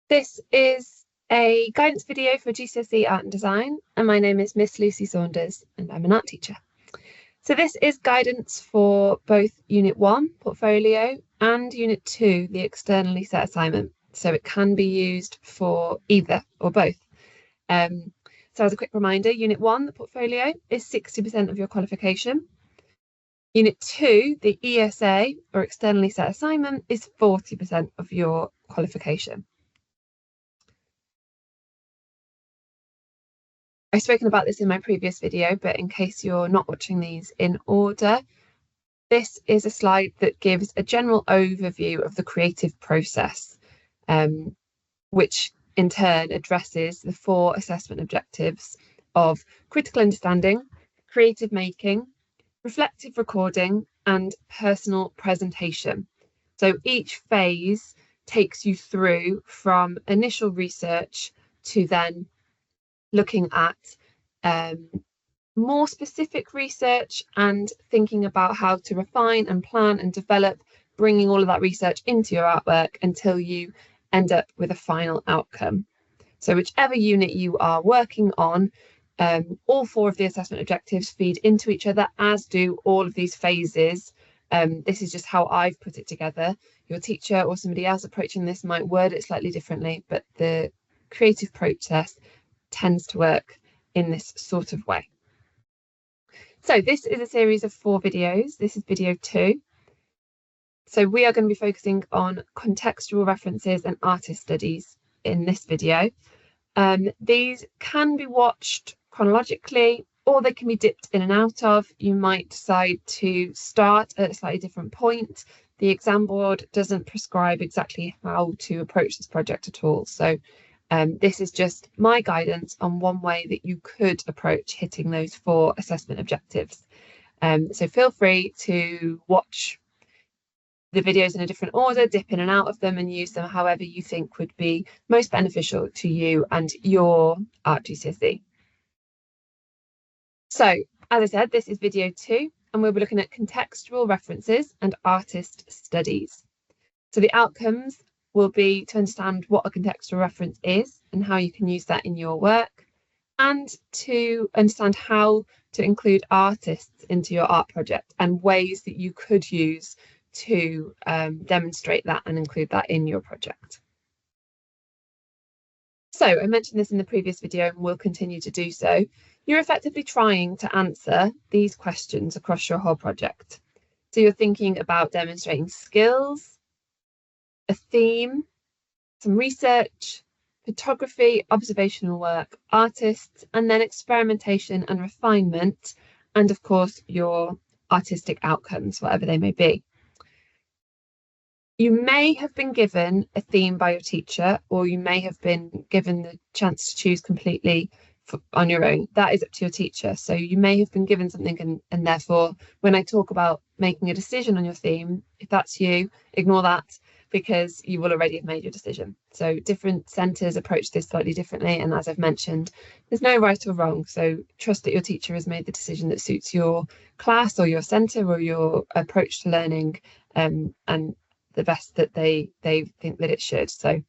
This is a guidance video for GCSE Art and Design, and my name is Miss Lucy Saunders, and I'm an art teacher. So this is guidance for both Unit 1, Portfolio, and Unit 2, the externally set assignment. So it can be used for either or both. So as a quick reminder, Unit 1, the Portfolio, is 60% of your qualification. Unit 2, the ESA, or externally set assignment, is 40% of your qualification. I've spoken about this in my previous video, but in case you're not watching these in order, this is a slide that gives a general overview of the creative process, which in turn addresses the 4 assessment objectives of critical understanding, creative making, reflective recording, and personal presentation. So each phase takes you through from initial research to then looking at more specific research and thinking about how to refine and plan and develop, bringing all of that research into your artwork until you end up with a final outcome. So whichever unit you are working on, all 4 of the assessment objectives feed into each other, as do all of these phases. This is just how I've put it together. Your teacher or somebody else approaching this might word it slightly differently, but the creative process tends to work in this sort of way. So this is a series of 4 videos. This is video 2. So we are going to be focusing on contextual references and artist studies in this video. These can be watched chronologically, or they can be dipped in and out of. You might decide to start at a slightly different point. The exam board doesn't prescribe exactly how to approach this project at all. So this is just my guidance on one way that you could approach hitting those 4 assessment objectives. So feel free to watch the videos in a different order, dip in and out of them, and use them however you think would be most beneficial to you and your art GCSE. So, as I said, this is video 2, and we'll be looking at contextual references and artist studies. So the outcomes will be to understand what a contextual reference is and how you can use that in your work, and to understand how to include artists into your art project and ways that you could use to demonstrate that and include that in your project. So I mentioned this in the previous video and will continue to do so. You're effectively trying to answer these questions across your whole project. So you're thinking about demonstrating skills, a theme, some research, photography, observational work, artists, and then experimentation and refinement, and of course your artistic outcomes, whatever they may be. You may have been given a theme by your teacher, or you may have been given the chance to choose completely on your own. That is up to your teacher. So you may have been given something, and therefore when I talk about making a decision on your theme, if that's you, ignore that, because you will already have made your decision. So different centres approach this slightly differently, and as I've mentioned, there's no right or wrong. So trust that your teacher has made the decision that suits your class or your centre or your approach to learning, and the best that they think that it should. So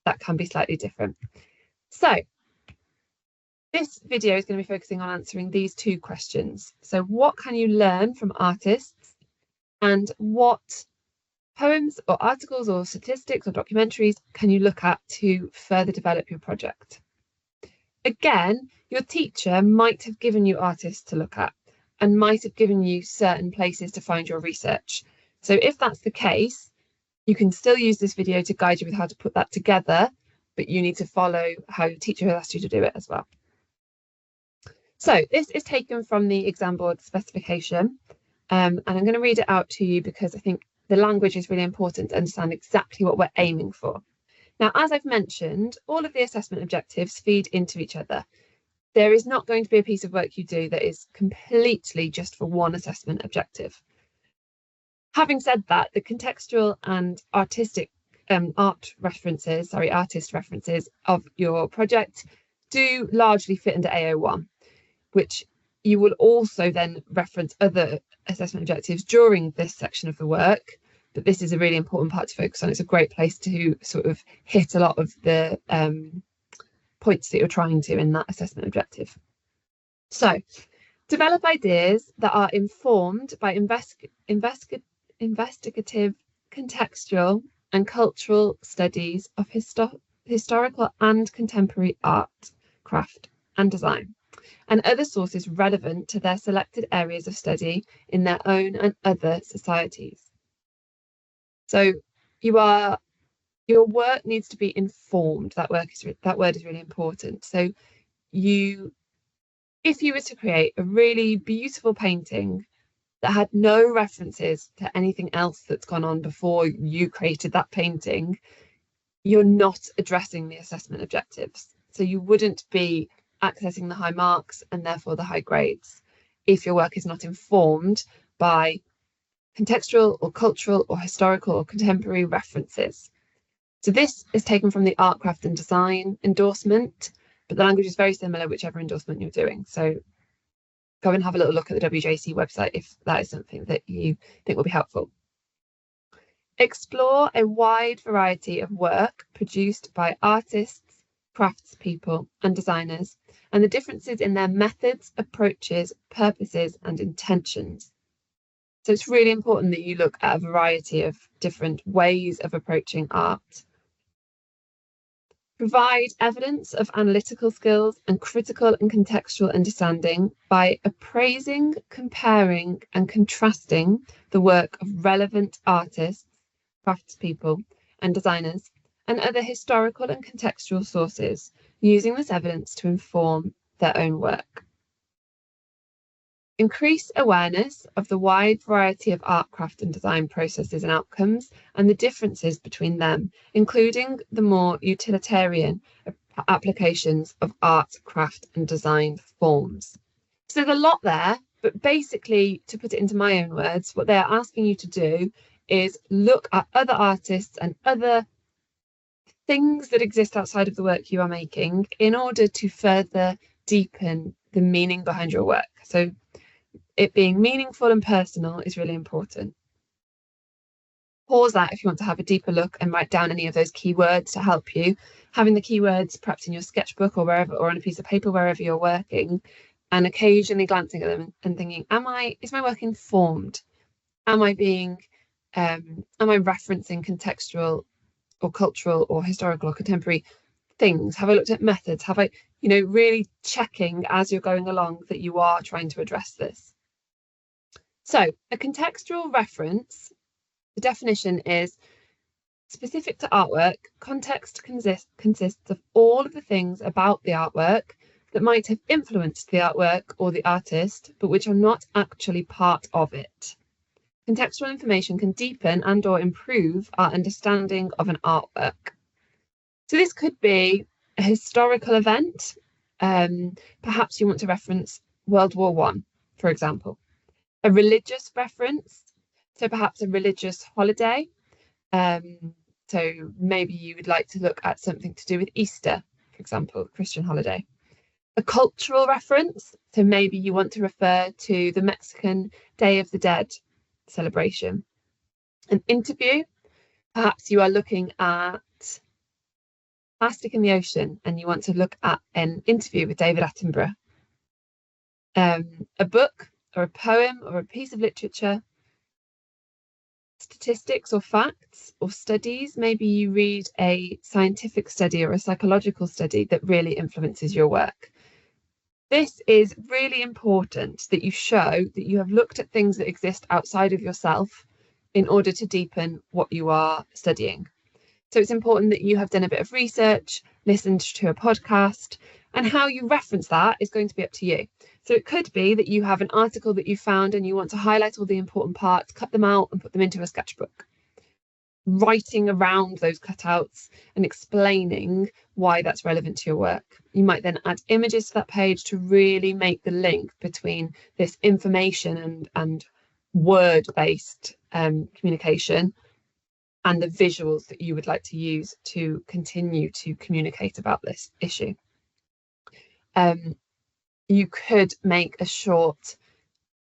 that can be slightly different. So this video is going to be focusing on answering these 2 questions. So what can you learn from artists, and what poems or articles or statistics or documentaries can you look at to further develop your project? Again, your teacher might have given you artists to look at and might have given you certain places to find your research. So if that's the case, you can still use this video to guide you with how to put that together, but you need to follow how your teacher has asked you to do it as well. So this is taken from the exam board specification, and I'm going to read it out to you because I think the language is really important to understand exactly what we're aiming for. Now, as I've mentioned, all of the assessment objectives feed into each other. There is not going to be a piece of work you do that is completely just for one assessment objective. Having said that, the contextual and artist references of your project do largely fit into AO1, which you will also then reference other assessment objectives during this section of the work, but this is a really important part to focus on. It's a great place to sort of hit a lot of the points that you're trying to in that assessment objective. So develop ideas that are informed by investigative, contextual and cultural studies of historical and contemporary art, craft and design, and other sources relevant to their selected areas of study in their own and other societies. So your work needs to be informed. That word is really important. So if you were to create a really beautiful painting that had no references to anything else that's gone on before you created that painting, you're not addressing the assessment objectives. So you wouldn't be accessing the high marks and therefore the high grades if your work is not informed by contextual or cultural or historical or contemporary references. So this is taken from the Art, Craft and Design endorsement, but the language is very similar whichever endorsement you're doing. So go and have a little look at the WJC website if that is something that you think will be helpful. Explore a wide variety of work produced by artists, craftspeople and designers, and the differences in their methods, approaches, purposes and intentions. So it's really important that you look at a variety of different ways of approaching art. Provide evidence of analytical skills and critical and contextual understanding by appraising, comparing and contrasting the work of relevant artists, craftspeople and designers and other historical and contextual sources, using this evidence to inform their own work. Increase awareness of the wide variety of art, craft and design processes and outcomes and the differences between them, including the more utilitarian applications of art, craft and design forms. So there's a lot there, but basically, to put it into my own words, what they're asking you to do is look at other artists and other things that exist outside of the work you are making in order to further deepen the meaning behind your work. So it being meaningful and personal is really important. Pause that if you want to have a deeper look and write down any of those keywords to help you. Having the keywords perhaps in your sketchbook or wherever, or on a piece of paper wherever you're working, and occasionally glancing at them and thinking, is my work informed? Am I referencing contextual or cultural or historical or contemporary things? Have I looked at methods? Have I, really checking as you're going along that you are trying to address this? So a contextual reference, the definition is specific to artwork. Context consists of all of the things about the artwork that might have influenced the artwork or the artist, but which are not actually part of it. Contextual information can deepen and or improve our understanding of an artwork. So this could be a historical event. Perhaps you want to reference World War I, for example. A religious reference, so perhaps a religious holiday. So maybe you would like to look at something to do with Easter, for example, Christian holiday. A cultural reference, so maybe you want to refer to the Mexican Day of the Dead celebration. An interview, perhaps you are looking at plastic in the ocean and you want to look at an interview with David Attenborough. A book or a poem or a piece of literature. Statistics or facts or studies. Maybe you read a scientific study or a psychological study that really influences your work. This is really important that you show that you have looked at things that exist outside of yourself in order to deepen what you are studying. So it's important that you have done a bit of research, listened to a podcast, and how you reference that is going to be up to you. So it could be that you have an article that you found and you want to highlight all the important parts, cut them out and put them into a sketchbook. Writing around those cutouts and explaining why that's relevant to your work. You might then add images to that page to really make the link between this information and word-based communication and the visuals that you would like to use to continue to communicate about this issue. You could make a short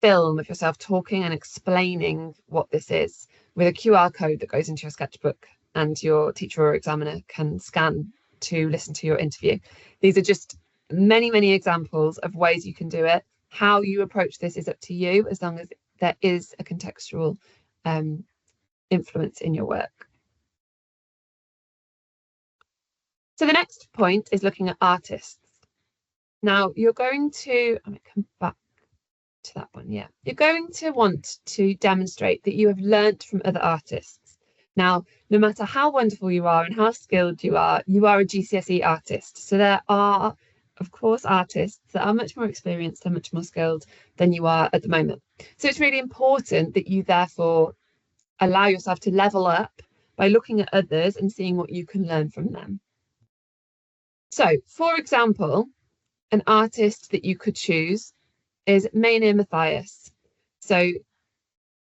film of yourself talking and explaining what this is with a QR code that goes into your sketchbook and your teacher or examiner can scan to listen to your interview. These are just many, many examples of ways you can do it. How you approach this is up to you, as long as there is a contextual influence in your work. So the next point is looking at artists. Now you're going to, I'm going to come back to that one. Yeah, you're going to want to demonstrate that you have learnt from other artists. Now, no matter how wonderful you are and how skilled you are a GCSE artist. So there are, of course, artists that are much more experienced and much more skilled than you are at the moment. So it's really important that you therefore allow yourself to level up by looking at others and seeing what you can learn from them. So, for example, an artist that you could choose is Maynir Matthias. So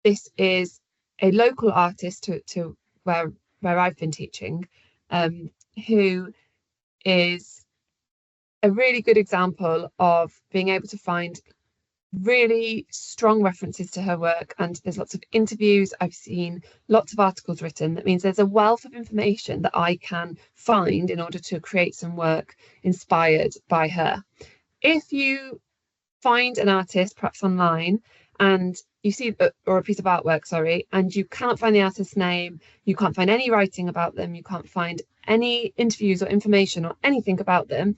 this is a local artist to where I've been teaching, who is a really good example of being able to find really strong references to her work, and there's lots of interviews. I've seen lots of articles written. That means there's a wealth of information that I can find in order to create some work inspired by her. If you find an artist, perhaps online, and you see, or a piece of artwork, sorry, and you can't find the artist's name, you can't find any writing about them, you can't find any interviews or information or anything about them,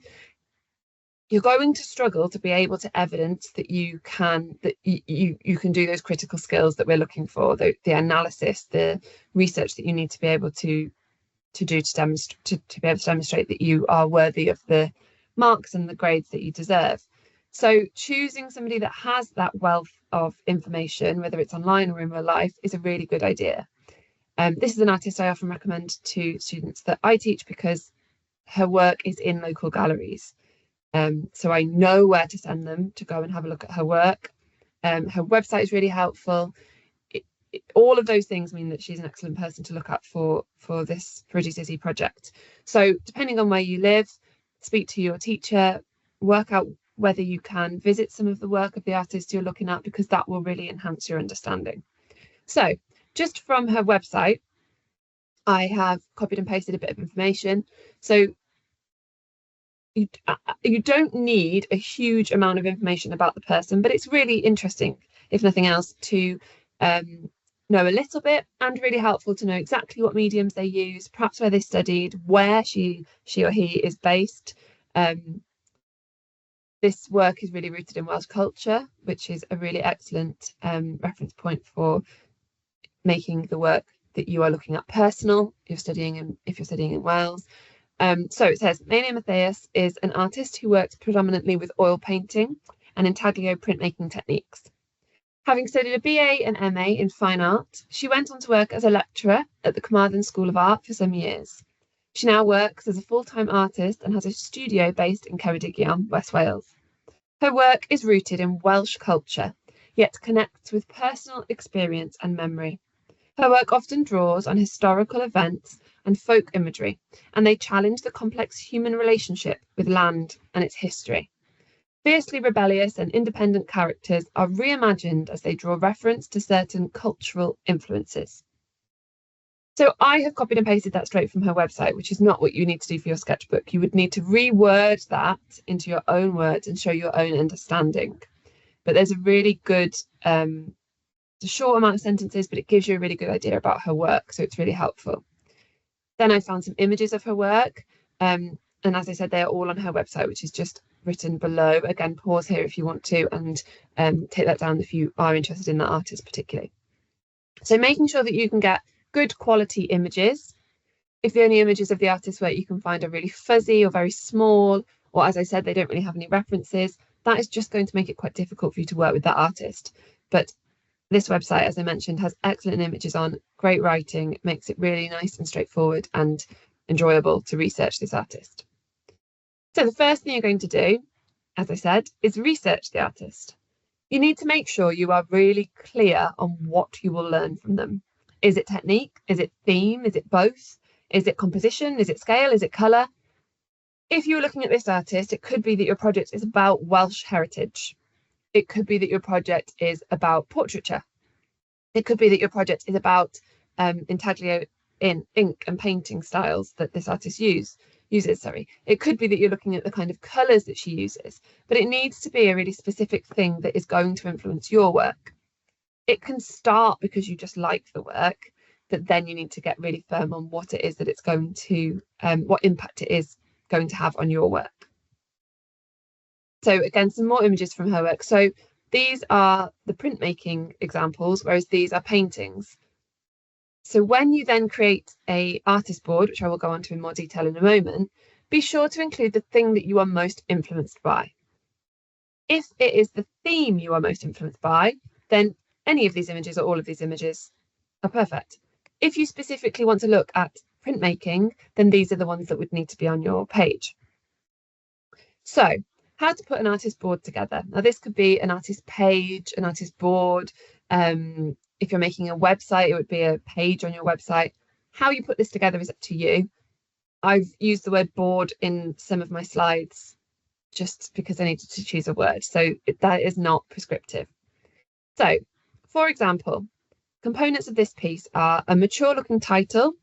you're going to struggle to be able to evidence that you can do those critical skills that we're looking for, the analysis, the research that you need to be able to do to demonstrate to be able to demonstrate that you are worthy of the marks and the grades that you deserve. So choosing somebody that has that wealth of information, whether it's online or in real life, is a really good idea. This is an artist I often recommend to students that I teach because her work is in local galleries. So I know where to send them to go and have a look at her work. Her website is really helpful. All of those things mean that she's an excellent person to look at for a GCSE project. So depending on where you live, speak to your teacher, work out whether you can visit some of the work of the artist you're looking at, because that will really enhance your understanding. So just from her website, I have copied and pasted a bit of information. So you don't need a huge amount of information about the person, but it's really interesting, if nothing else, to know a little bit, and really helpful to know exactly what mediums they use, perhaps where they studied, where she or he is based. This work is really rooted in Welsh culture, which is a really excellent reference point for making the work that you are looking at personal if you're studying in Wales. So it says, Maynir Matthias is an artist who works predominantly with oil painting and intaglio printmaking techniques. Having studied a BA and MA in fine art, she went on to work as a lecturer at the Carmarthen School of Art for some years. She now works as a full-time artist and has a studio based in Ceredigion, West Wales. Her work is rooted in Welsh culture, yet connects with personal experience and memory. Her work often draws on historical events and folk imagery, and they challenge the complex human relationship with land and its history. Fiercely rebellious and independent characters are reimagined as they draw reference to certain cultural influences. So I have copied and pasted that straight from her website, which is not what you need to do for your sketchbook. You would need to reword that into your own words and show your own understanding. But there's a really good, it's a short amount of sentences, but it gives you a really good idea about her work. So it's really helpful. Then I found some images of her work. And as I said, they're all on her website, which is just written below. Again, pause here if you want to, and take that down if you are interested in that artist particularly. So making sure that you can get good quality images. If the only images of the artist's work you can find are really fuzzy or very small, or as I said, they don't really have any references, that is just going to make it quite difficult for you to work with that artist. But this website, as I mentioned, has excellent images on, great writing, makes it really nice and straightforward and enjoyable to research this artist. So the first thing you're going to do, as I said, is research the artist. You need to make sure you are really clear on what you will learn from them. Is it technique? Is it theme? Is it both? Is it composition? Is it scale? Is it colour? If you're looking at this artist, it could be that your project is about Welsh heritage. It could be that your project is about portraiture. It could be that your project is about intaglio in ink and painting styles that this artist uses. It could be that you're looking at the kind of colours that she uses, but it needs to be a really specific thing that is going to influence your work. It can start because you just like the work, but then you need to get really firm on what it is that it's going to, what impact it is going to have on your work. So again, some more images from her work. So these are the printmaking examples, whereas these are paintings. So when you then create a artist board, which I will go on to in more detail in a moment, be sure to include the thing that you are most influenced by. If it is the theme you are most influenced by, then any of these images or all of these images are perfect. If you specifically want to look at printmaking, then these are the ones that would need to be on your page. So how to put an artist board together. Now this could be an artist page, an artist board. If you're making a website, it would be a page on your website. How you put this together is up to you. I've used the word board in some of my slides just because I needed to choose a word. So that is not prescriptive. So, for example, components of this piece are a mature looking title.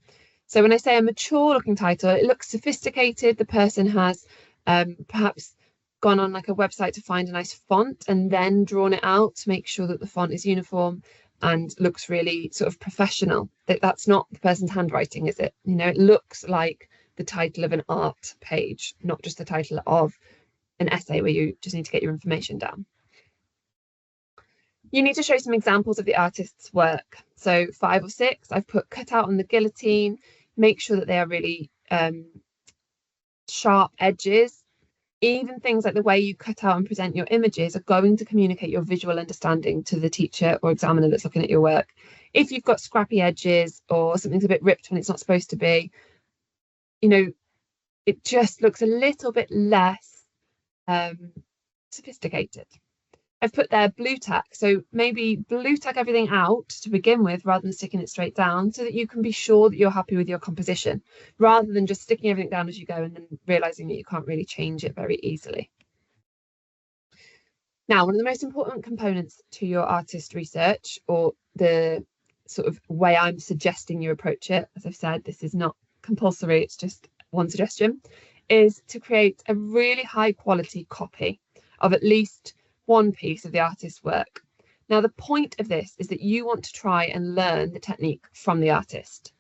So when I say a mature looking title, it looks sophisticated. The person has perhaps gone on like a website to find a nice font and then drawn it out to make sure that the font is uniform and looks really sort of professional. That's not the person's handwriting, is it? You know, it looks like the title of an art page, not just the title of an essay where you just need to get your information down. You need to show some examples of the artist's work. So 5 or 6, I've put cut out on the guillotine. Make sure that they are really sharp edges. Even things like the way you cut out and present your images are going to communicate your visual understanding to the teacher or examiner that's looking at your work. If you've got scrappy edges or something's a bit ripped when it's not supposed to be, you know, it just looks a little bit less sophisticated. I've put there blue tack, so maybe blue tack everything out to begin with rather than sticking it straight down, so that you can be sure that you're happy with your composition rather than just sticking everything down as you go and then realizing that you can't really change it very easily. Now, one of the most important components to your artist research, or the sort of way I'm suggesting you approach it, as I've said, this is not compulsory, it's just one suggestion, is to create a really high quality copy of at least one piece of the artist's work. Now, the point of this is that you want to try and learn the technique from the artist.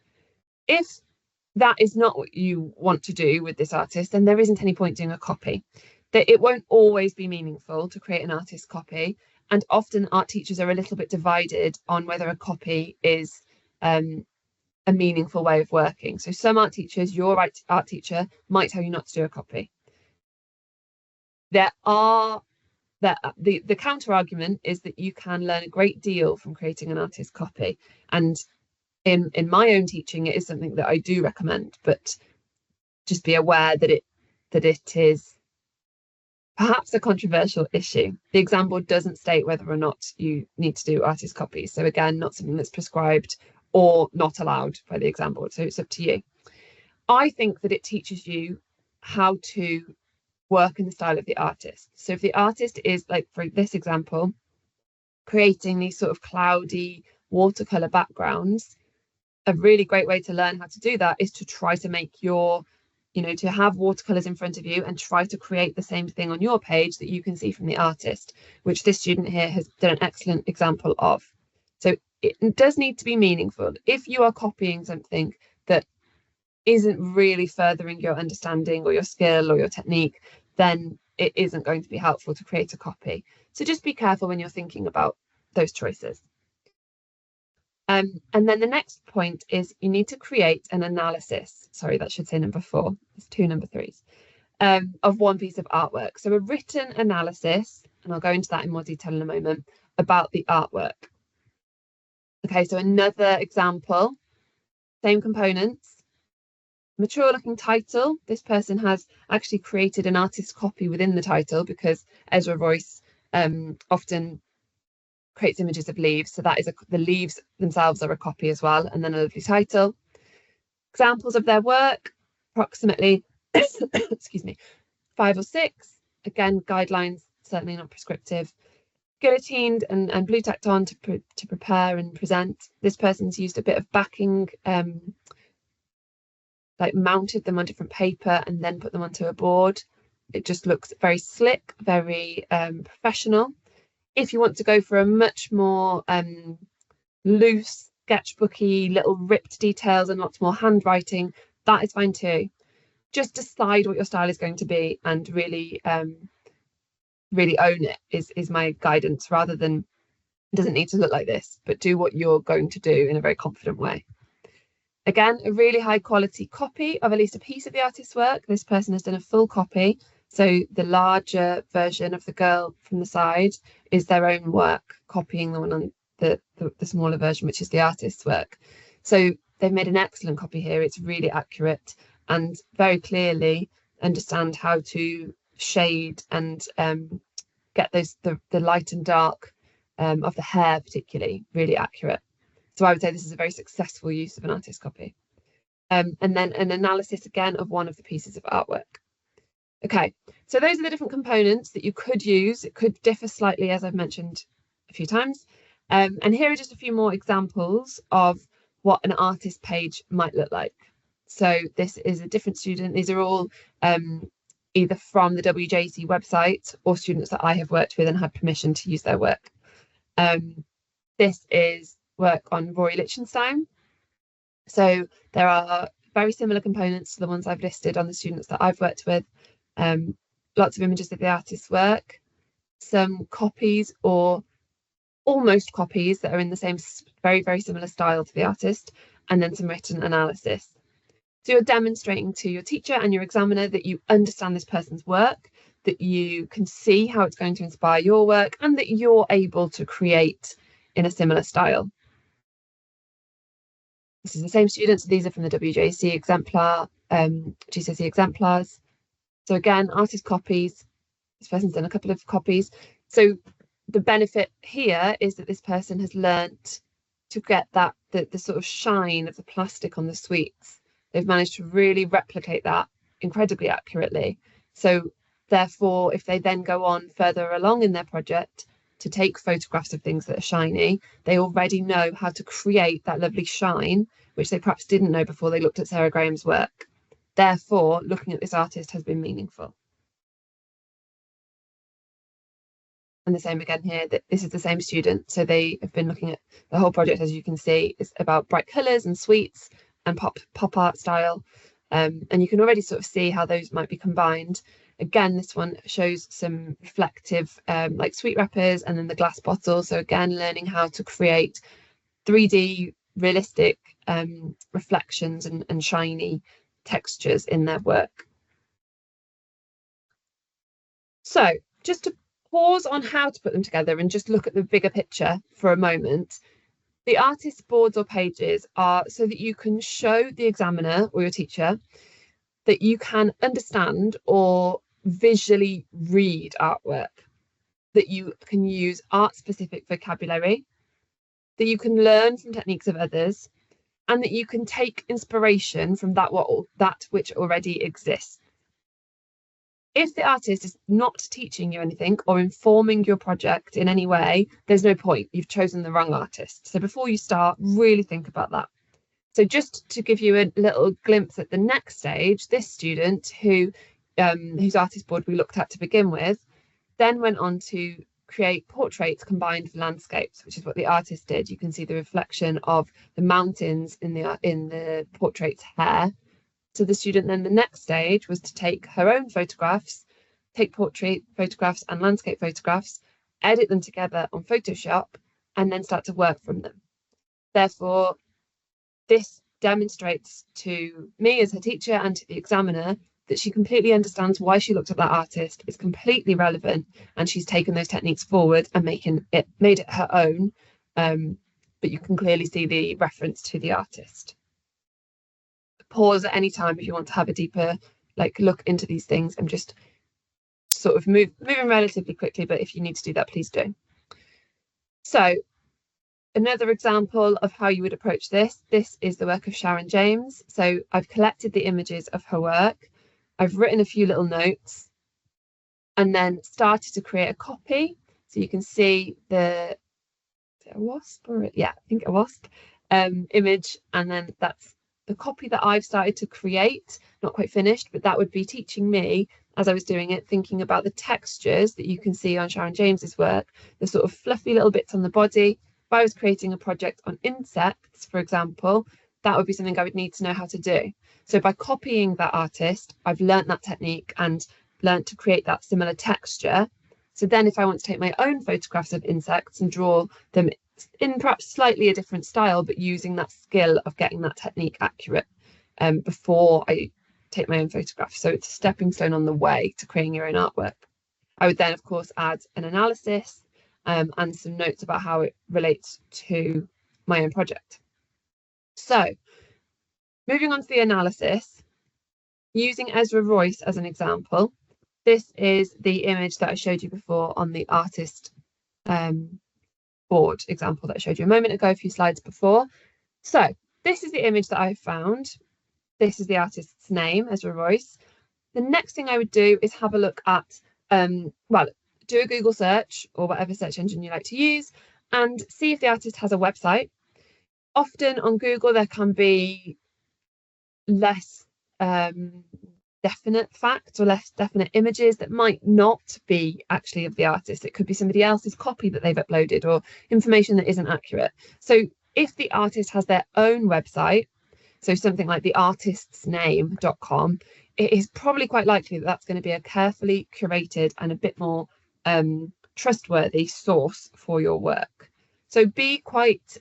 If that is not what you want to do with this artist, then there isn't any point doing a copy. That it won't always be meaningful to create an artist copy, and often art teachers are a little bit divided on whether a copy is a meaningful way of working. So some art teachers, your art teacher, might tell you not to do a copy. The counter argument is that you can learn a great deal from creating an artist copy, and in my own teaching it is something that I do recommend, but just be aware that it is perhaps a controversial issue. The exam board doesn't state whether or not you need to do artist copies, so again, not something that's prescribed or not allowed by the exam board, so it's up to you. I think that it teaches you how to work in the style of the artist. So if the artist is, like for this example, creating these sort of cloudy watercolor backgrounds, a really great way to learn how to do that is to try to make to have watercolors in front of you and try to create the same thing on your page that you can see from the artist, which this student here has done an excellent example of. So it does need to be meaningful. If you are copying something that isn't really furthering your understanding or your skill or your technique, then it isn't going to be helpful to create a copy. So just be careful when you're thinking about those choices. And then the next point is you need to create an analysis. Sorry, that should say number 4. There's 2 number 3s of one piece of artwork. So a written analysis, and I'll go into that in more detail in a moment, about the artwork. Okay, so another example, same components, mature looking title. This person has actually created an artist copy within the title because Ezra Royce often creates images of leaves, so that is the leaves themselves are a copy as well, and then a lovely title. Examples of their work, approximately excuse me, 5 or 6. Again, guidelines, certainly not prescriptive. guillotined and blue tacked on to prepare and present. This person's used a bit of backing, like mounted them on different paper and then put them onto a board. It just looks very slick, very professional. If you want to go for a much more loose, sketchbooky, little ripped details and lots more handwriting, that is fine too. Just decide what your style is going to be and really really own it is my guidance, rather than it doesn't need to look like this, but do what you're going to do in a very confident way. Again, a really high quality copy of at least a piece of the artist's work. This person has done a full copy, so the larger version of the girl from the side is their own work, copying the one on the smaller version, which is the artist's work. So they've made an excellent copy here. It's really accurate and very clearly understand how to shade and get those the light and dark of the hair particularly really accurate. So I would say this is a very successful use of an artist copy. And then an analysis again of one of the pieces of artwork. Okay, so those are the different components that you could use. It could differ slightly, as I've mentioned a few times. And here are just a few more examples of what an artist page might look like. So this is a different student. These are all either from the WJC website or students that I have worked with and had permission to use their work. This is work on Rory Lichtenstein. So there are very similar components to the ones I've listed on the students that I've worked with. Lots of images of the artist's work, some copies or almost copies that are in the same very, very similar style to the artist, and then some written analysis. So you're demonstrating to your teacher and your examiner that you understand this person's work, that you can see how it's going to inspire your work, and that you're able to create in a similar style. This is the same students. So these are from the WJC exemplar, GCSE exemplars. So again, artist copies. This person's done a couple of copies. So the benefit here is that this person has learnt to get that the sort of shine of the plastic on the sweets. They've managed to really replicate that incredibly accurately. So therefore, if they then go on further along in their project to take photographs of things that are shiny, they already know how to create that lovely shine, which they perhaps didn't know before they looked at Sarah Graham's work. Therefore, looking at this artist has been meaningful. And the same again here, that this is the same student. So they have been looking at the whole project, as you can see, is about bright colours and sweets and pop art style. And you can already sort of see how those might be combined. Again, this one shows some reflective like sweet wrappers and then the glass bottle. So again, learning how to create 3D realistic reflections and shiny textures in their work. So just to pause on how to put them together and just look at the bigger picture for a moment. The artist's boards or pages are so that you can show the examiner or your teacher that you can understand or visually read artwork, that you can use art-specific vocabulary, that you can learn from techniques of others, and that you can take inspiration from that which already exists. If the artist is not teaching you anything or informing your project in any way, there's no point. You've chosen the wrong artist. So before you start, really think about that. So just to give you a little glimpse at the next stage, this student whose artist board we looked at to begin with, then went on to create portraits combined with landscapes, which is what the artist did. You can see the reflection of the mountains in the portrait's hair. So the student then, the next stage was to take her own photographs, take portrait photographs and landscape photographs, edit them together on Photoshop, and then start to work from them. Therefore, this demonstrates to me as her teacher and to the examiner that she completely understands why she looked at that artist, is completely relevant, and she's taken those techniques forward and made it her own. But you can clearly see the reference to the artist. Pause at any time if you want to have a deeper look into these things. I'm just sort of moving relatively quickly, but if you need to do that, please do. So another example of how you would approach this is the work of Sharon James. So I've collected the images of her work, I've written a few little notes, and then started to create a copy. So you can see the a wasp or yeah, I think a wasp image, and then that's the copy that I've started to create, not quite finished, but that would be teaching me as I was doing it, thinking about the textures that you can see on Sharon James's work, the sort of fluffy little bits on the body. If I was creating a project on insects, for example, that would be something I would need to know how to do. So by copying that artist, I've learnt that technique and learnt to create that similar texture. So then if I want to take my own photographs of insects and draw them in perhaps slightly a different style, but using that skill of getting that technique accurate before I take my own photograph. So it's a stepping stone on the way to creating your own artwork. I would then, of course, add an analysis and some notes about how it relates to my own project. So moving on to the analysis, using Ezra Royce as an example, this is the image that I showed you before on the artist board example that I showed you a moment ago, a few slides before. So this is the image that I found. This is the artist's name, Ezra Royce. The next thing I would do is have a look at, well, do a Google search or whatever search engine you like to use and see if the artist has a website. Often on Google, there can be less definite facts or less definite images that might not be actually of the artist. It could be somebody else's copy that they've uploaded or information that isn't accurate. So if the artist has their own website, so something like theartistsname.com, it is probably quite likely that that's going to be a carefully curated and a bit more trustworthy source for your work. So be quite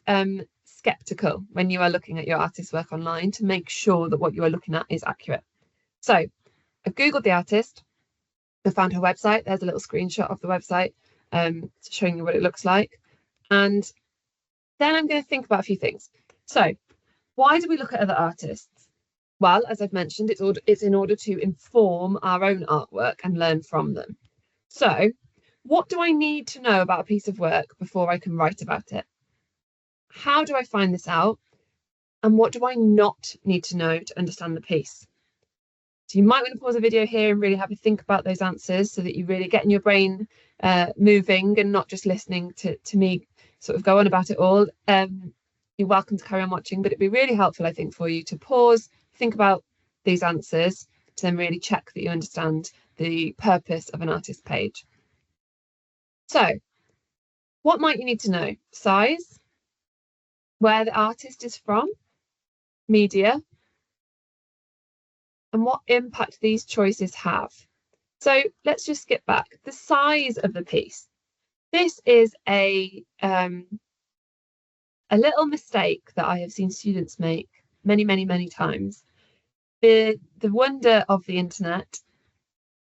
skeptical when you are looking at your artist's work online to make sure that what you are looking at is accurate. So I've Googled the artist, I found her website. There's a little screenshot of the website showing you what it looks like. And then I'm going to think about a few things. So why do we look at other artists? Well, as I've mentioned, it's in order to inform our own artwork and learn from them. So what do I need to know about a piece of work before I can write about it? How do I find this out? And what do I not need to know to understand the piece? So you might want to pause the video here and really have a think about those answers so that you really get in your brain moving and not just listening to me sort of go on about it all. You're welcome to carry on watching, but it'd be really helpful, I think, for you to pause, think about these answers to then really check that you understand the purpose of an artist page. So what might you need to know? Size, where the artist is from, media, and what impact these choices have. So let's just skip back. The size of the piece. This is a little mistake that I have seen students make many times. The wonder of the internet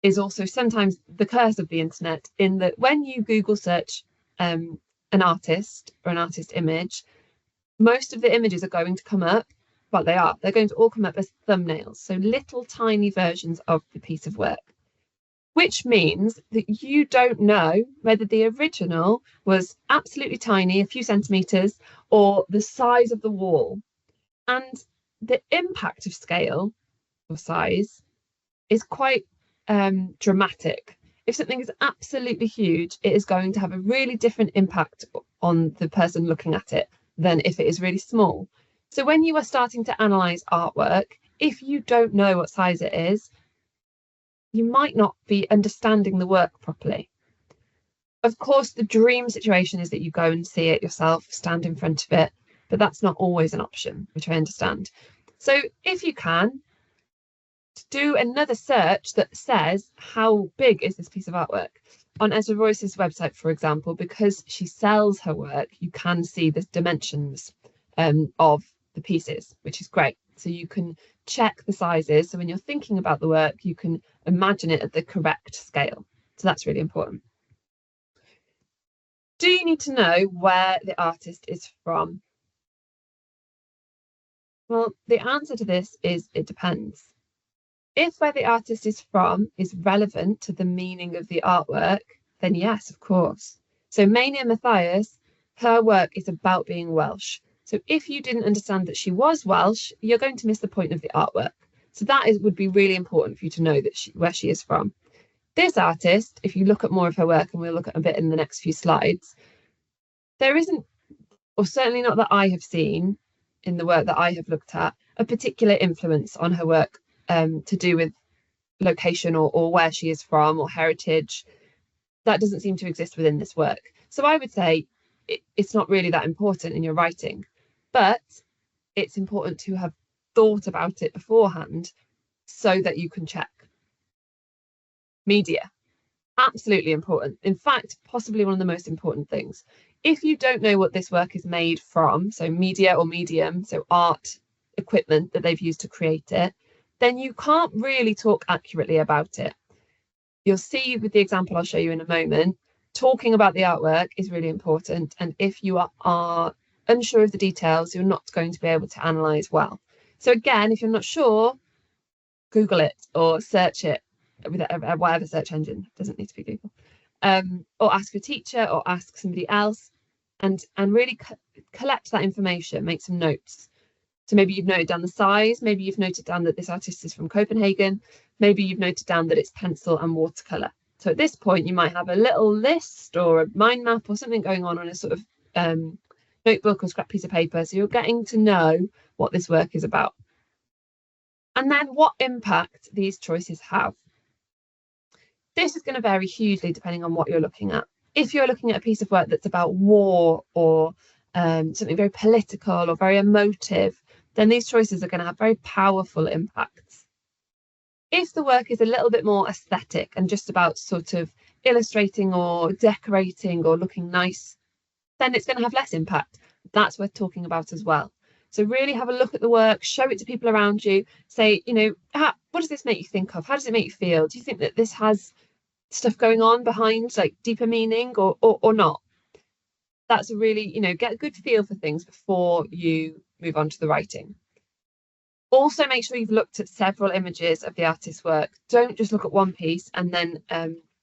is also sometimes the curse of the internet, in that when you Google search an artist or an artist image, most of the images are going to come up. Well, they're going to all come up as thumbnails, so little tiny versions of the piece of work, which means that you don't know whether the original was absolutely tiny, a few centimeters, or the size of the wall. And the impact of scale or size is quite dramatic. If something is absolutely huge, it is going to have a really different impact on the person looking at it than if it is really small. So when you are starting to analyze artwork, if you don't know what size it is, you might not be understanding the work properly. Of course, the dream situation is that you go and see it yourself, stand in front of it, but that's not always an option, which I understand. So if you can, do another search that says, how big is this piece of artwork? On Ezra Royce's website, for example, because she sells her work, you can see the dimensions of the pieces, which is great. So you can check the sizes. So when you're thinking about the work, you can imagine it at the correct scale. So that's really important. Do you need to know where the artist is from? Well, the answer to this is it depends. If where the artist is from is relevant to the meaning of the artwork, then yes, of course. So Mania Matthias, her work is about being Welsh. So if you didn't understand that she was Welsh, you're going to miss the point of the artwork. So that would be really important for you to know that where she is from. This artist, if you look at more of her work, and we'll look at a bit in the next few slides, there isn't, or certainly not that I have seen in the work that I have looked at, a particular influence on her work to do with location or where she is from or heritage. That doesn't seem to exist within this work. So I would say it's not really that important in your writing, but it's important to have thought about it beforehand so that you can check. Media, absolutely important. In fact, possibly one of the most important things. If you don't know what this work is made from, so media or medium, so art equipment that they've used to create it, then you can't really talk accurately about it. You'll see with the example I'll show you in a moment, talking about the artwork is really important. And if you are unsure of the details, you're not going to be able to analyse well. So again, if you're not sure, Google it or search it with whatever search engine. It doesn't need to be Google. Or ask your teacher or ask somebody else and really collect that information, make some notes. So maybe you've noted down the size, maybe you've noted down that this artist is from Copenhagen, maybe you've noted down that it's pencil and watercolour. So at this point, you might have a little list or a mind map or something going on a sort of notebook or scrap piece of paper. So you're getting to know what this work is about. And then what impact these choices have. This is going to vary hugely depending on what you're looking at. If you're looking at a piece of work that's about war or something very political or very emotive, then these choices are going to have very powerful impacts. If the work is a little bit more aesthetic and just about sort of illustrating or decorating or looking nice, then it's going to have less impact. That's worth talking about as well. So really have a look at the work, show it to people around you, say, you know, what does this make you think of? How does it make you feel? Do you think that this has stuff going on behind, like deeper meaning or not? That's a really, get a good feel for things before you move on to the writing. Also, make sure you've looked at several images of the artist's work. Don't just look at one piece and then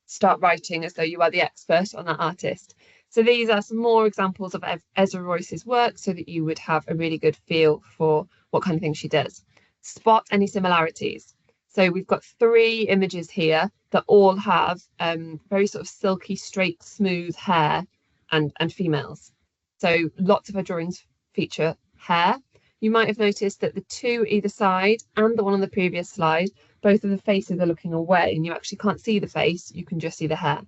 start writing as though you are the expert on that artist. So these are some more examples of Ezra Royce's work so that you would have a really good feel for what kind of thing she does. Spot any similarities. So we've got 3 images here that all have very sort of silky, straight, smooth hair and females. So lots of her drawings feature hair. You might have noticed that the 2 either side and the one on the previous slide, both of the faces are looking away and you actually can't see the face, you can just see the hair.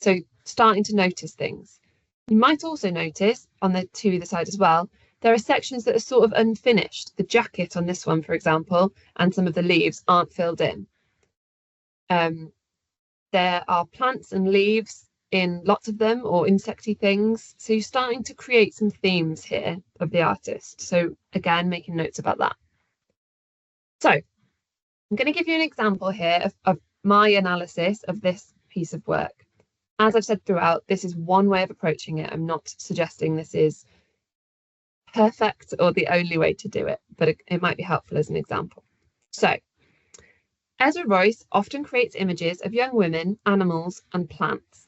So starting to notice things. You might also notice on the 2 either side as well, there are sections that are sort of unfinished. The jacket on this one, for example, and some of the leaves aren't filled in. There are plants and leaves in lots of them, or insecty things. So you're starting to create some themes here of the artist. So again, making notes about that. So I'm going to give you an example here of my analysis of this piece of work. As I've said throughout, this is one way of approaching it. I'm not suggesting this is perfect or the only way to do it, but it might be helpful as an example. So Ezra Royce often creates images of young women, animals, and plants.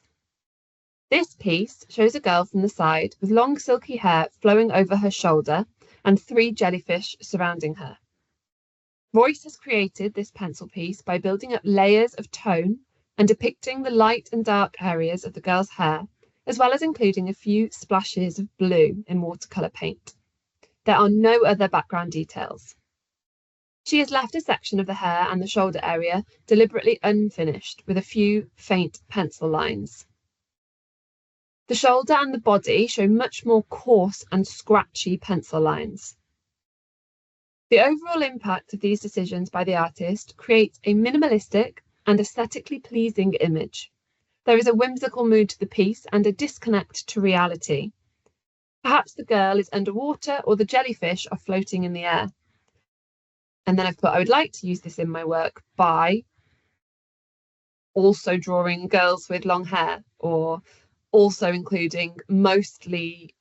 This piece shows a girl from the side with long silky hair flowing over her shoulder and 3 jellyfish surrounding her. Royce has created this pencil piece by building up layers of tone and depicting the light and dark areas of the girl's hair, as well as including a few splashes of blue in watercolour paint. There are no other background details. She has left a section of the hair and the shoulder area deliberately unfinished with a few faint pencil lines. The shoulder and the body show much more coarse and scratchy pencil lines. The overall impact of these decisions by the artist creates a minimalistic and aesthetically pleasing image. There is a whimsical mood to the piece and a disconnect to reality. Perhaps the girl is underwater or the jellyfish are floating in the air. And then I've put, I would like to use this in my work by also drawing girls with long hair, or also including mostly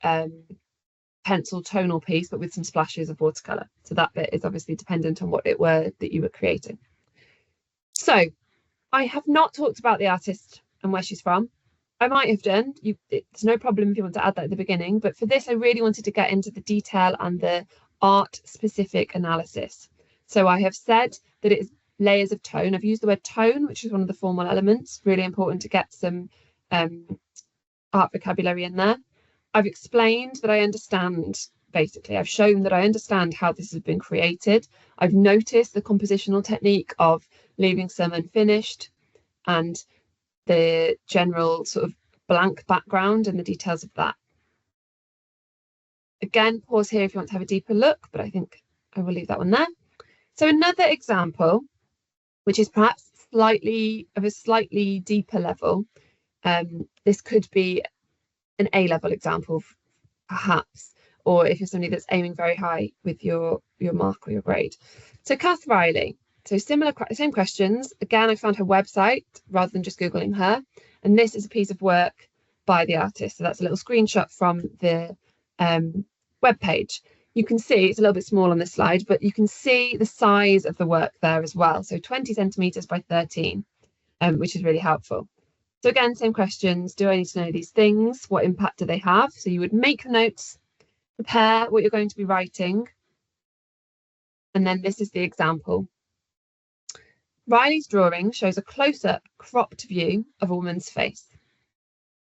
pencil tonal piece, but with some splashes of watercolour. So that bit is obviously dependent on what it were that you were creating. So I have not talked about the artist and where she's from. I might have done. It's no problem if you want to add that at the beginning, but for this I really wanted to get into the detail and the art-specific analysis. So I have said that it is layers of tone. I've used the word tone, which is one of the formal elements, really important to get some art vocabulary in there. I've explained that I understand, basically, I've shown that I understand how this has been created. I've noticed the compositional technique of leaving some unfinished and the general sort of blank background and the details of that. Again, pause here if you want to have a deeper look, but I think I will leave that one there. So another example, which is perhaps slightly deeper level. This could be an A-level example, perhaps, or if you're somebody that's aiming very high with your mark or your grade. So Kath Riley, so same questions. Again, I found her website rather than just Googling her. And this is a piece of work by the artist. So that's a little screenshot from the web page. You can see it's a little bit small on this slide, but you can see the size of the work there as well. So 20 centimeters by 13, which is really helpful. So again, same questions. Do I need to know these things? What impact do they have? So you would make notes, prepare what you're going to be writing. And then this is the example. Riley's drawing shows a close-up, cropped view of a woman's face.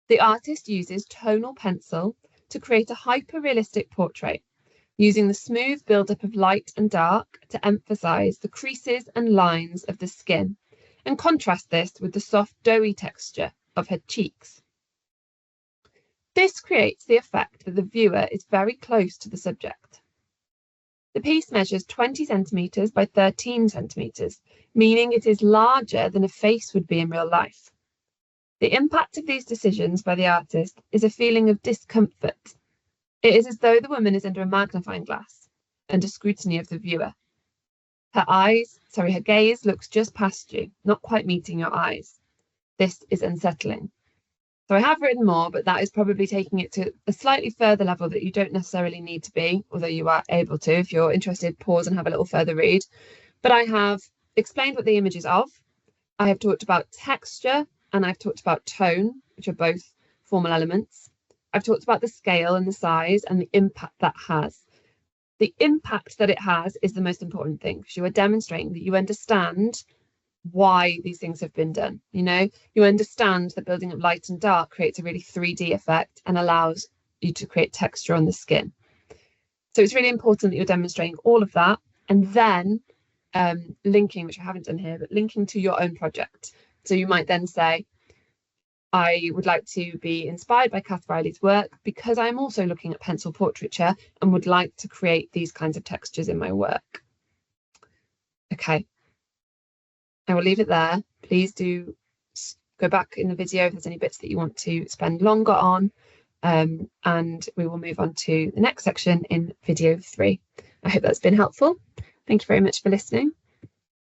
The artist uses tonal pencil to create a hyper-realistic portrait, using the smooth build-up of light and dark to emphasize the creases and lines of the skin, and contrast this with the soft, doughy texture of her cheeks. This creates the effect that the viewer is very close to the subject. The piece measures 20 centimeters by 13 centimeters, meaning it is larger than a face would be in real life. The impact of these decisions by the artist is a feeling of discomfort. It is as though the woman is under a magnifying glass, under scrutiny of the viewer. Her gaze looks just past you, not quite meeting your eyes. This is unsettling. So I have written more, but that is probably taking it to a slightly further level that you don't necessarily need to be, although you are able to. If you're interested, pause and have a little further read. But I have explained what the image is of. I have talked about texture and I've talked about tone, which are both formal elements. I've talked about the scale and the size and the impact that has. The impact that it has is the most important thing, because you are demonstrating that you understand why these things have been done. You understand that building up light and dark creates a really 3D effect and allows you to create texture on the skin. So it's really important that you're demonstrating all of that, and then linking, which I haven't done here, but linking to your own project. So you might then say, I would like to be inspired by Kath Riley's work because I'm also looking at pencil portraiture and would like to create these kinds of textures in my work. Okay, I will leave it there. Please do go back in the video if there's any bits that you want to spend longer on, and we will move on to the next section in video 3. I hope that's been helpful. Thank you very much for listening.